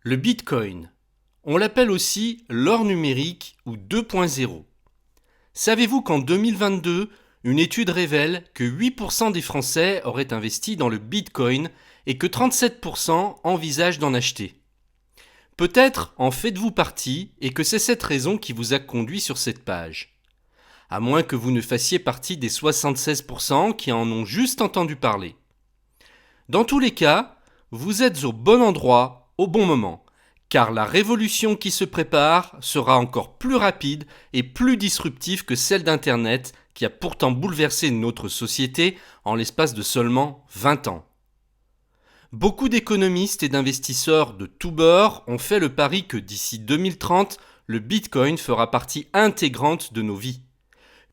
Le Bitcoin. On l'appelle aussi l'or numérique ou 2.0. Savez-vous qu'en 2022, une étude révèle que 8% des Français auraient investi dans le Bitcoin et que 37% envisagent d'en acheter? Peut-être en faites-vous partie et que c'est cette raison qui vous a conduit sur cette page. À moins que vous ne fassiez partie des 76% qui en ont juste entendu parler. Dans tous les cas, vous êtes au bon endroit, au bon moment, car la révolution qui se prépare sera encore plus rapide et plus disruptive que celle d'Internet qui a pourtant bouleversé notre société en l'espace de seulement 20 ans. Beaucoup d'économistes et d'investisseurs de tous bords ont fait le pari que d'ici 2030, le Bitcoin fera partie intégrante de nos vies.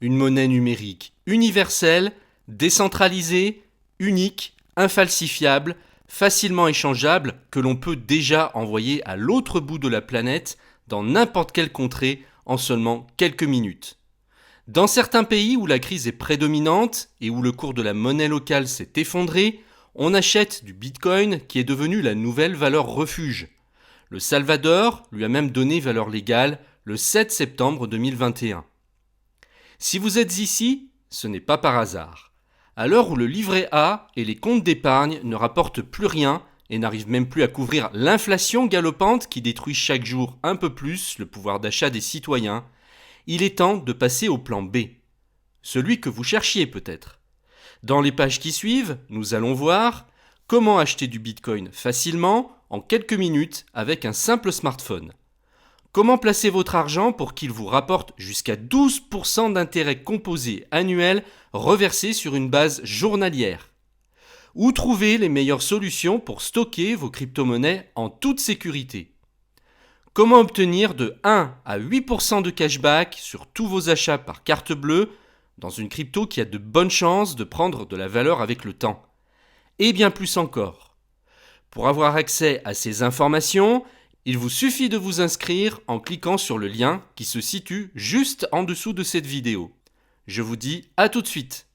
Une monnaie numérique universelle, décentralisée, unique, infalsifiable, facilement échangeable, que l'on peut déjà envoyer à l'autre bout de la planète, dans n'importe quelle contrée, en seulement quelques minutes. Dans certains pays où la crise est prédominante et où le cours de la monnaie locale s'est effondré, on achète du Bitcoin qui est devenu la nouvelle valeur refuge. Le Salvador lui a même donné valeur légale le 7 septembre 2021. Si vous êtes ici, ce n'est pas par hasard. À l'heure où le livret A et les comptes d'épargne ne rapportent plus rien et n'arrivent même plus à couvrir l'inflation galopante qui détruit chaque jour un peu plus le pouvoir d'achat des citoyens, il est temps de passer au plan B. Celui que vous cherchiez peut-être. Dans les pages qui suivent, nous allons voir comment acheter du Bitcoin facilement, en quelques minutes, avec un simple smartphone. Comment placer votre argent pour qu'il vous rapporte jusqu'à 12% d'intérêt composé annuel reversé sur une base journalière. Où trouver les meilleures solutions pour stocker vos crypto-monnaies en toute sécurité. Comment obtenir de 1 à 8% de cashback sur tous vos achats par carte bleue dans une crypto qui a de bonnes chances de prendre de la valeur avec le temps. Et bien plus encore. Pour avoir accès à ces informations, il vous suffit de vous inscrire en cliquant sur le lien qui se situe juste en dessous de cette vidéo. Je vous dis à tout de suite.